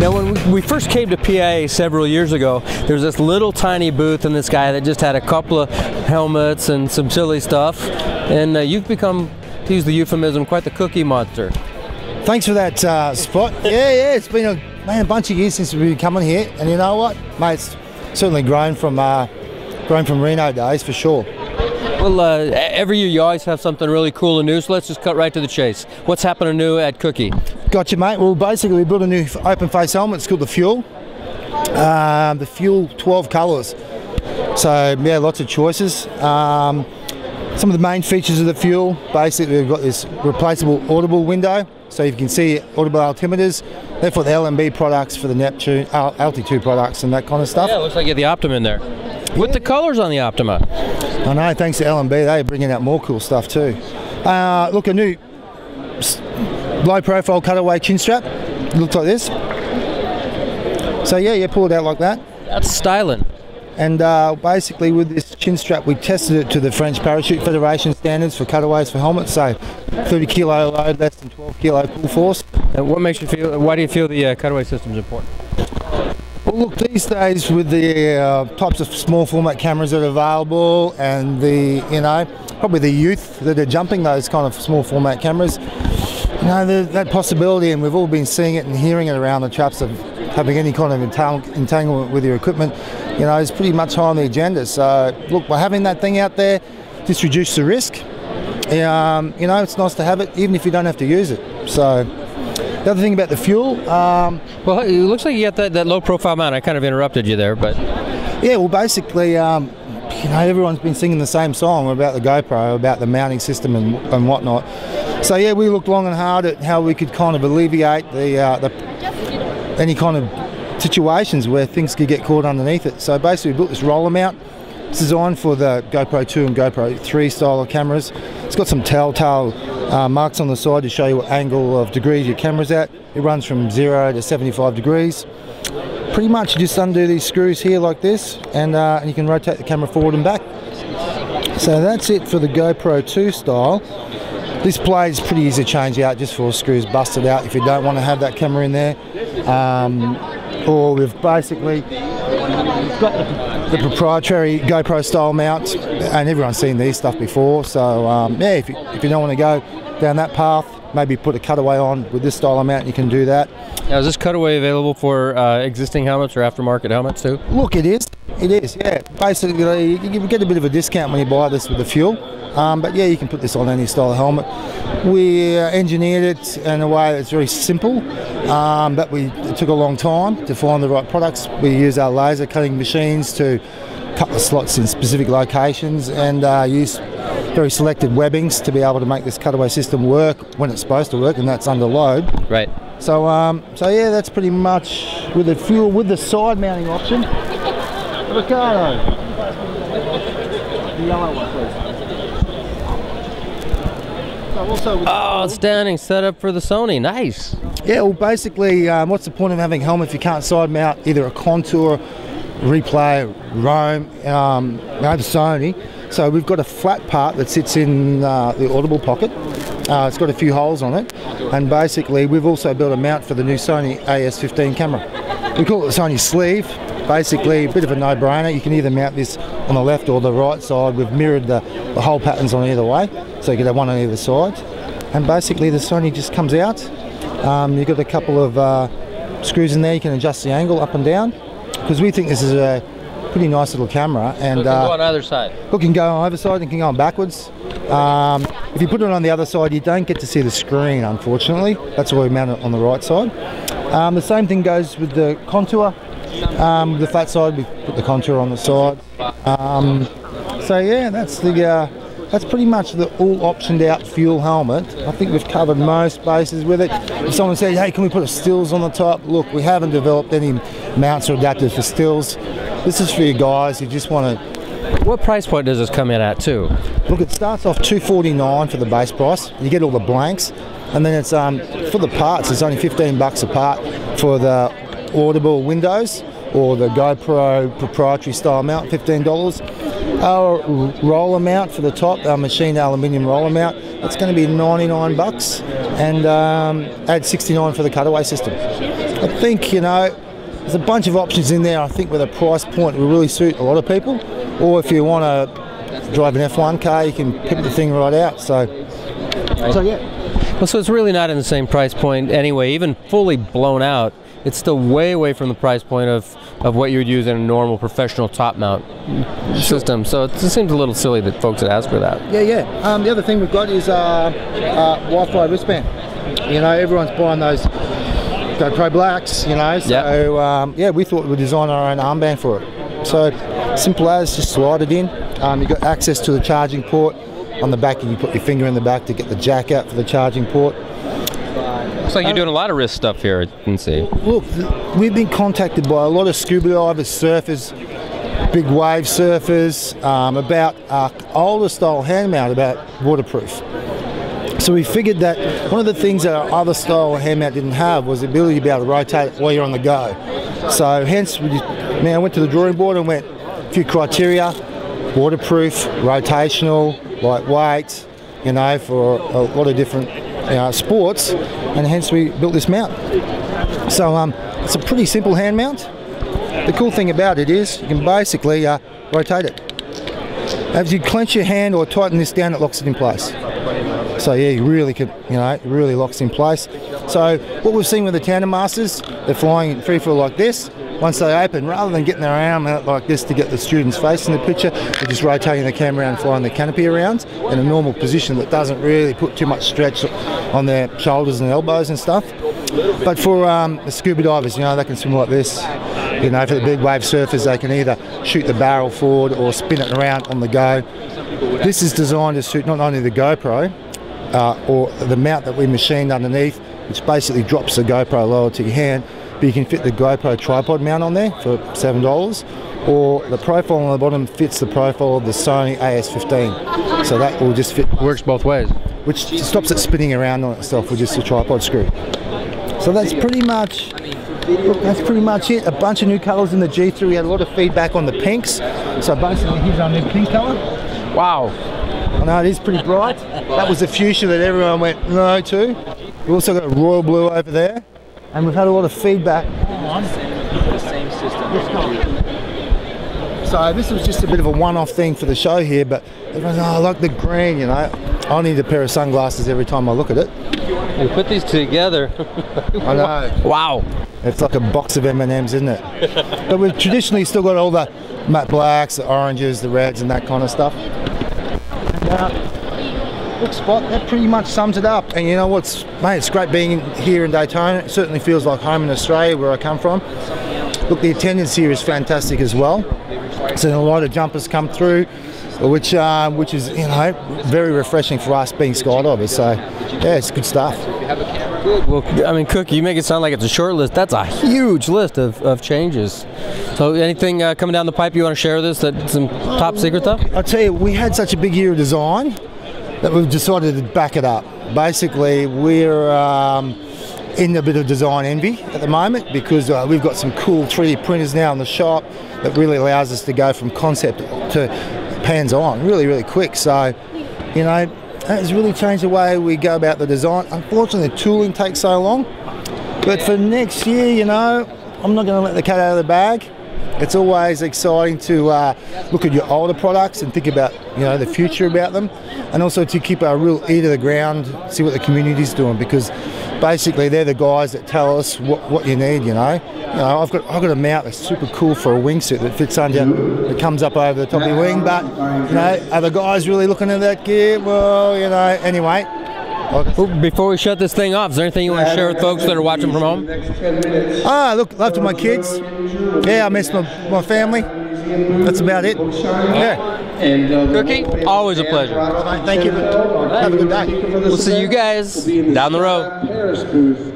Now, when we first came to PIA several years ago, there was this little tiny booth and this guy that just had a couple of helmets and some silly stuff. And you've become, to use the euphemism, quite the cookie monster. Thanks for that spot. Yeah, it's been a bunch of years since we've been coming here, and you know what, mate, it's certainly grown from Reno days for sure. Well, every year you always have something really cool and new, so let's just cut right to the chase. What's happening new at Cookie? Gotcha, mate. Well, basically we built a new open face helmet. It's called the Fuel. The Fuel 12 colours. So yeah, lots of choices. Some of the main features of the Fuel, basically we've got this replaceable audible window, so you can see audible altimeters. Therefore the LMB products for the Neptune, Altitude products and that kind of stuff. Yeah, it looks like you have the Optima in there. With the colours on the Optima. I know, thanks to LMB, they're bringing out more cool stuff too. Look, a new low profile cutaway chin strap. It looks like this. So yeah, pull it out like that. That's styling. And basically with this chin strap we tested it to the French Parachute Federation standards for cutaways for helmets, so 30 kilo load, less than 12 kilo pull force. And what makes you feel, why do you feel the cutaway system is important? Well look, these days with the types of small format cameras that are available and the, you know, probably the youth that are jumping those kind of small format cameras, you know, that possibility, and we've all been seeing it and hearing it around the traps of having any kind of entanglement with your equipment, you know, is pretty much high on the agenda. So look, by having that thing out there, just reduce the risk. You know, it's nice to have it even if you don't have to use it. So the other thing about the Fuel, well, it looks like you got that low profile mount. I kind of interrupted you there, but yeah, well basically you know, everyone's been singing the same song about the GoPro, about the mounting system and whatnot. So yeah, we looked long and hard at how we could kind of alleviate any kind of situations where things could get caught underneath it. So basically we built this roller mount. It's designed for the GoPro 2 and GoPro 3 style of cameras. It's got some telltale marks on the side to show you what angle of degrees your camera's at. It runs from 0 to 75 degrees. Pretty much you just undo these screws here like this, and you can rotate the camera forward and back. So that's it for the GoPro 2 style. This blade is pretty easy to change out just for screws busted out if you don't want to have that camera in there. Or we've basically got the proprietary GoPro style mount, and everyone's seen these stuff before. So yeah, if you don't want to go down that path, maybe put a cutaway on with this style of mount, you can do that. Now, is this cutaway available for existing helmets or aftermarket helmets too? Look, it is, yeah. Basically, you get a bit of a discount when you buy this with the Fuel. But yeah, you can put this on any style of helmet. We engineered it in a way that's very simple, but it took a long time to find the right products. We use our laser cutting machines to cut the slots in specific locations, and use very selected webbings to be able to make this cutaway system work when it's supposed to work, and that's under load. Right. So yeah, that's pretty much with the Fuel, with the side mounting option. Ricardo, the yellow one, please. So outstanding setup for the Sony. Nice. Yeah, well basically what's the point of having a helmet if you can't side mount either a Contour, Replay, Roam, the Sony. So we've got a flat part that sits in the audible pocket. It's got a few holes on it, and basically we've also built a mount for the new Sony AS15 camera. We call it the Sony sleeve. Basically a bit of a no-brainer. You can either mount this on the left or the right side. We've mirrored the hole patterns on either way, so you can have one on either side. And basically the Sony just comes out. You've got a couple of screws in there. You can adjust the angle up and down, because we think this is a pretty nice little camera. And so it can go on either side. It can go on either side and can go on backwards. If you put it on the other side, you don't get to see the screen, unfortunately. That's why we mount it on the right side. The same thing goes with the Contour. The flat side, we put the Contour on the side. So yeah, that's pretty much the all optioned out Fuel helmet. I think we've covered most bases with it. If someone said, hey, can we put a stills on the top? Look, we haven't developed any mounts or adapters for stills. This is for you guys who just want to. What price point does this come in at too? Look, it starts off $249 for the base price. You get all the blanks, and then it's for the parts. It's only $15 a part for the audible windows or the GoPro proprietary style mount, $15. Our roller mount for the top, our machined aluminium roller mount, that's going to be $99, and add $69 for the cutaway system. I think, you know, there's a bunch of options in there. I think with a price point will really suit a lot of people. Or if you want to drive an F1 car, you can pick the thing right out. So yeah. Well, so it's really not in the same price point anyway. Even fully blown out, it's still way away from the price point of what you would use in a normal professional top mount system. So it seems a little silly that folks would ask for that. Yeah. The other thing we've got is Wi-Fi wristband. You know, everyone's buying those GoPro Blacks, you know, so yeah, we thought we'd design our own armband for it. So simple as, just slide it in. You've got access to the charging port. On the back, you can put your finger in the back to get the jack out for the charging port. Looks like you're doing a lot of wrist stuff here, I can see. Look, we've been contacted by a lot of scuba divers, surfers, big wave surfers, about older style hand mount, about waterproof. So we figured that one of the things that our other style hand mount didn't have was the ability to be able to rotate it while you're on the go. So hence, we went to the drawing board and went a few criteria: waterproof, rotational, lightweight, you know, for a lot of different sports, and hence we built this mount. So it's a pretty simple hand mount. The cool thing about it is you can basically rotate it. As you clench your hand or tighten this down, it locks it in place. So yeah, you really can, you know, it really locks in place. So what we've seen with the Tandem Masters, they're flying in free fall like this. Once they open, rather than getting their arm out like this to get the student's face in the picture, they're just rotating the camera around, flying the canopy around in a normal position that doesn't really put too much stretch on their shoulders and elbows and stuff. But for the scuba divers, you know, they can swim like this. You know, for the big wave surfers, they can either shoot the barrel forward or spin it around on the go. This is designed to suit not only the GoPro or the mount that we machined underneath, which basically drops the GoPro lower to your hand, but you can fit the GoPro tripod mount on there for $7, or the profile on the bottom fits the profile of the Sony AS15. So that will just fit. Works both ways. Which stops it spinning around on itself with just a tripod screw. So that's pretty much it. A bunch of new colours in the G3. We had a lot of feedback on the pinks. So basically here's our new pink colour. Wow. I know it is pretty bright. That was the fuchsia that everyone went no to. We've also got a royal blue over there. And we've had a lot of feedback on the same system. So this was just a bit of a one-off thing for the show here, but everyone's, oh, I like the green, you know. I need a pair of sunglasses every time I look at it. You put these together. I know. Wow. It's like a box of M&Ms, isn't it? But we've traditionally still got all the matte blacks, the oranges, the reds, and that kind of stuff. And, look, Spot, that pretty much sums it up. And you know what's, mate, it's great being here in Daytona. It certainly feels like home in Australia, where I come from. Look, the attendance here is fantastic as well. So a lot of jumpers come through, which is, you know, very refreshing for us being skydivers. So yeah, it's good stuff. Good. Well, I mean, Cook, you make it sound like it's a short list. That's a huge list of changes. So anything coming down the pipe you want to share with us, that's some top secret stuff? I'll tell you, we had such a big year of design that we've decided to back it up. Basically, we're in a bit of design envy at the moment, because we've got some cool 3D printers now in the shop that really allows us to go from concept to hands-on really, really quick. So, you know, it's really changed the way we go about the design. Unfortunately, the tooling takes so long. But for next year, you know, I'm not going to let the cat out of the bag. It's always exciting to look at your older products and think about, you know, the future about them, and also to keep a real ear to the ground, see what the community's doing, because basically they're the guys that tell us what you need. You know, I've got a mount that's super cool for a wingsuit that fits under, it comes up over the top of your wing, but you know, are the guys really looking at that gear? Well, you know, anyway. Well, before we shut this thing off, is there anything you want to share with folks that are watching from home? Look, love to my kids. Yeah, I miss my family. That's about it. Yeah. Cookie, always a pleasure. Thank you. Have a good day. We'll see you guys down the road.